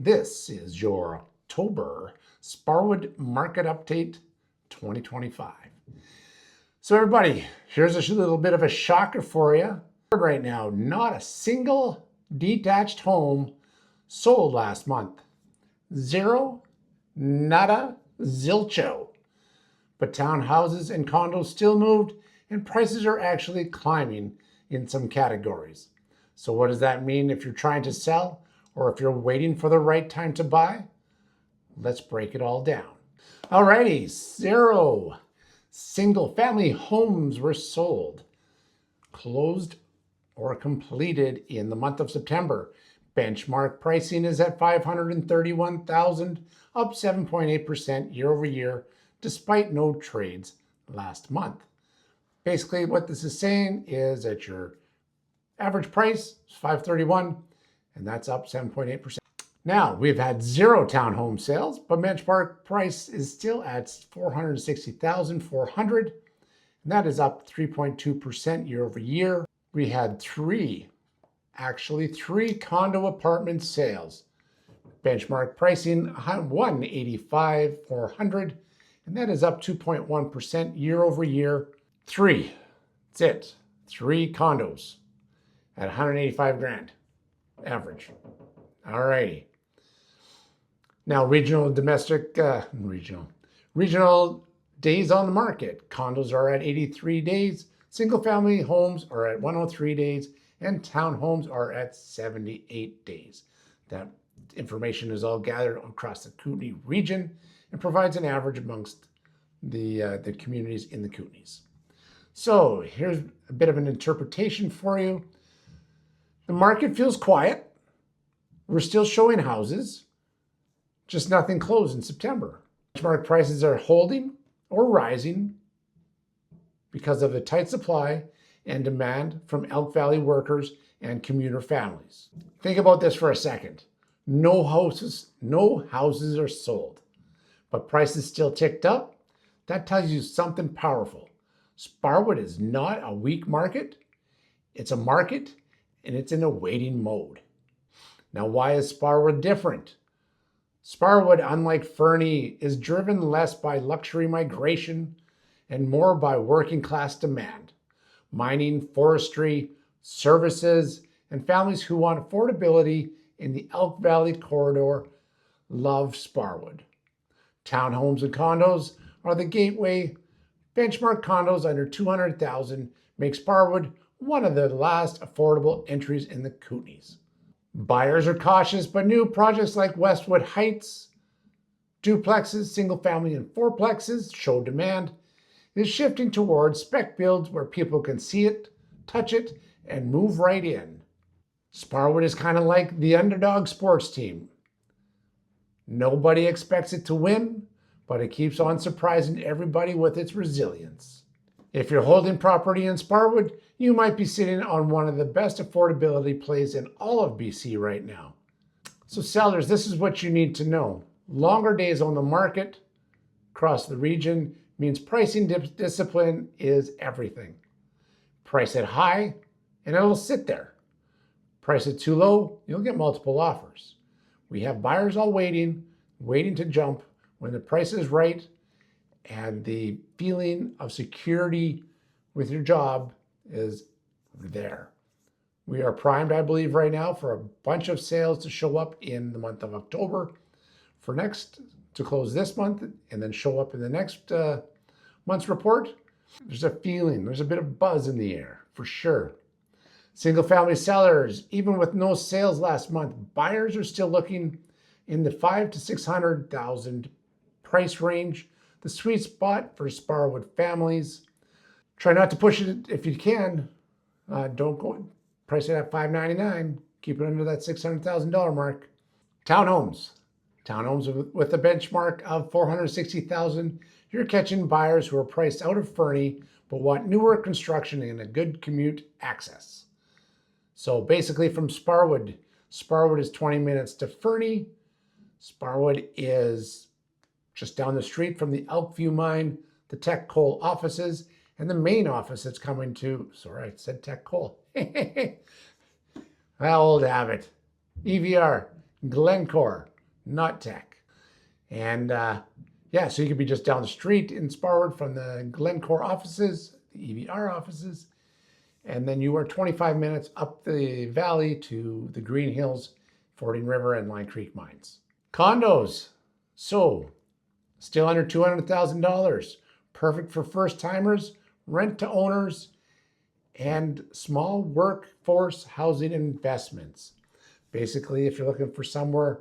This is your October Sparwood Market Update 2025. So everybody, here's a little bit of a shocker for you. Right now, not a single detached home sold last month. Zero, nada, zilcho. But townhouses and condos still moved, and prices are actually climbing in some categories. So what does that mean if you're trying to sell or if you're waiting for the right time to buy? Let's break it all down. Alrighty, 0 single-family homes were sold, closed or completed in the month of September. Benchmark pricing is at $531,000, up 7.8% year over year, despite no trades last month. Basically, what this is saying is that your average price is $531,000, and that's up 7.8%. Now, we've had 0 townhome sales, but benchmark price is still at $460,400, and that is up 3.2% year over year. We had 3 condo apartment sales. Benchmark pricing $185,400, and that is up 2.1% year over year. 3, that's it. 3 condos at $185,000 average. All righty. Now, regional days on the market. Condos are at 83 days. Single-family homes are at 103 days, and townhomes are at 78 days. That information is all gathered across the Kootenay region and provides an average amongst the communities in the Kootenays. So here's a bit of an interpretation for you. The market feels quiet. We're still showing houses, just nothing closed in September. Benchmark prices are holding or rising because of the tight supply and demand from Elk Valley workers and commuter families. Think about this for a second. No houses are sold, but prices still ticked up. That tells you something powerful. Sparwood is not a weak market. It's a market, and it's in a waiting mode. Now, why is Sparwood different? Sparwood, unlike Fernie, is driven less by luxury migration and more by working class demand. Mining, forestry, services, and families who want affordability in the Elk Valley corridor love Sparwood. Townhomes and condos are the gateway. Benchmark condos under $200,000 make Sparwood one of the last affordable entries in the Kootenays. Buyers are cautious, but new projects like Westwood Heights, duplexes, single-family and fourplexes show demand. Is shifting towards spec builds where people can see it, touch it, and move right in. Sparwood is kind of like the underdog sports team. Nobody expects it to win, but it keeps on surprising everybody with its resilience. If you're holding property in Sparwood, you might be sitting on one of the best affordability plays in all of BC right now. So sellers, this is what you need to know. Longer days on the market across the region means pricing discipline is everything. Price it high, and it'll sit there. Price it too low, you'll get multiple offers. We have buyers all waiting to jump when the price is right and the feeling of security with your job is there. We are primed, I believe, right now for a bunch of sales to show up in the month of October to close this month and then show up in the next month's report. There's a feeling, there's a bit of buzz in the air, for sure. Single-family sellers, even with no sales last month, buyers are still looking in the $500,000 to $600,000 price range, the sweet spot for Sparwood families. Try not to push it if you can. Don't go price it at $599. Keep it under that $600,000 mark. Townhomes with a benchmark of $460,000. You're catching buyers who are priced out of Fernie but want newer construction and a good commute access. So basically from Sparwood is 20 minutes to Fernie. Sparwood is just down the street from the Elkview mine, the Tech Coal offices, and the main office that's coming to, sorry, I said Tech Coal. Old habit. EVR, Glencore, not tech. And yeah, so you could be just down the street in Sparwood from the Glencore offices, the EVR offices, and then you are 25 minutes up the valley to the Green Hills, Fording River, and Line Creek mines. Condos, so still under $200,000, perfect for first timers, rent to owners, and small workforce housing investments. Basically, if you're looking for somewhere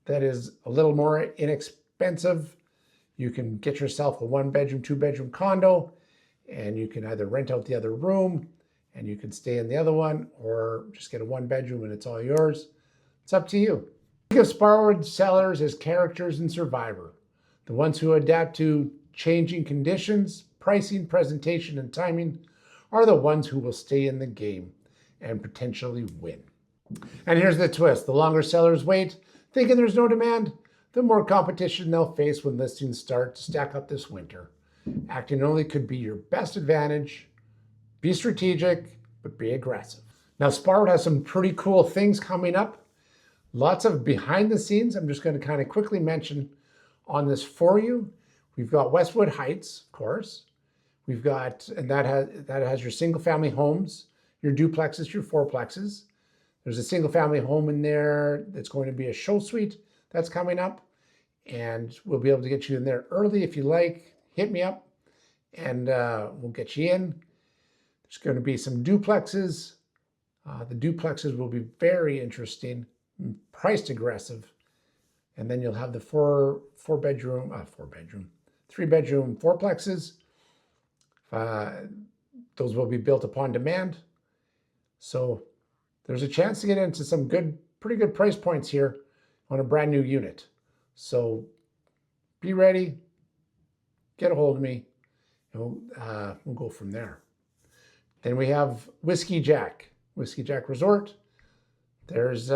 that is a little more inexpensive, you can get yourself a 1-bedroom, 2-bedroom condo, and you can either rent out the other room and you can stay in the other one, or just get a 1-bedroom and it's all yours. It's up to you. Think of Sparwood sellers as characters in Survivor, the ones who adapt to changing conditions, pricing, presentation, and timing are the ones who will stay in the game and potentially win. And here's the twist. The longer sellers wait, thinking there's no demand, the more competition they'll face when listings start to stack up this winter. Acting early could be your best advantage. Be strategic, but be aggressive. Now, Sparwood has some pretty cool things coming up. Lots of behind the scenes. I'm just going to kind of quickly mention on this for you. We've got Westwood Heights, of course. We've got, and that has your single family homes, your duplexes, your fourplexes. There's a single family home in there that's going to be a show suite that's coming up. And we'll be able to get you in there early if you like. Hit me up and we'll get you in. There's going to be some duplexes. The duplexes will be very interesting, priced aggressive. And then you'll have the 3-bedroom fourplexes. Those will be built upon demand. So there's a chance to get into some pretty good price points here on a brand new unit. So be ready, get a hold of me, and we'll go from there. Then we have Whiskey Jack Resort. There's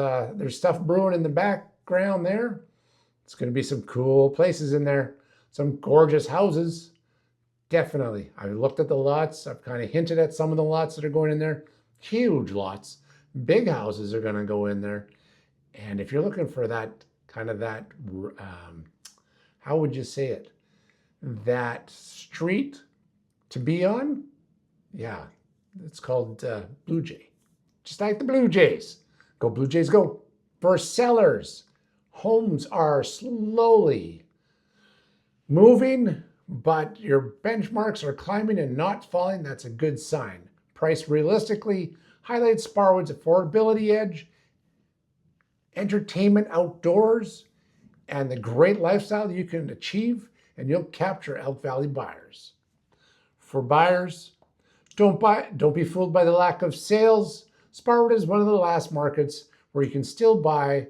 stuff brewing in the background there. It's going to be some cool places in there, some gorgeous houses. Definitely. I've looked at the lots. I've kind of hinted at some of the lots that are going in there. Huge lots. Big houses are going to go in there. And if you're looking for that kind of how would you say it? That street to be on? Yeah, it's called Blue Jay. Just like the Blue Jays. Go Blue Jays, go. For sellers, homes are slowly moving, but your benchmarks are climbing and not falling. That's a good sign. Priced realistically, highlights Sparwood's affordability edge, entertainment outdoors, and the great lifestyle you can achieve, and you'll capture Elk Valley buyers. For buyers, don't be fooled by the lack of sales. Sparwood is one of the last markets where you can still buy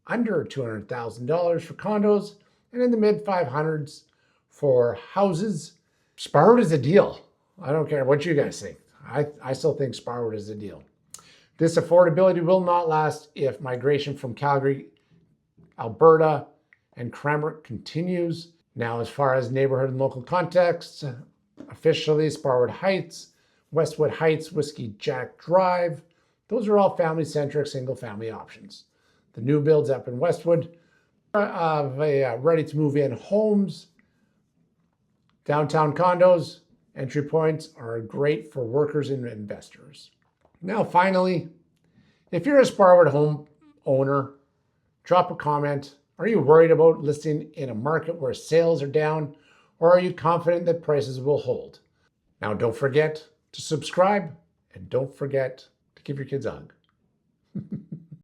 under $200,000 for condos and in the mid 500s for houses. Sparwood is a deal. I don't care what you guys think. I still think Sparwood is a deal. This affordability will not last if migration from Calgary, Alberta, and Cranbrook continues. Now, as far as neighborhood and local context, officially Sparwood Heights, Westwood Heights, Whiskey Jack Drive, those are all family-centric, single-family options. The new builds up in Westwood ready-to-move-in homes, downtown condos, entry points are great for workers and investors. Now, finally, if you're a Sparwood home owner, drop a comment. Are you worried about listing in a market where sales are down, or are you confident that prices will hold? Now, don't forget to subscribe, and don't forget to give your kids a hug.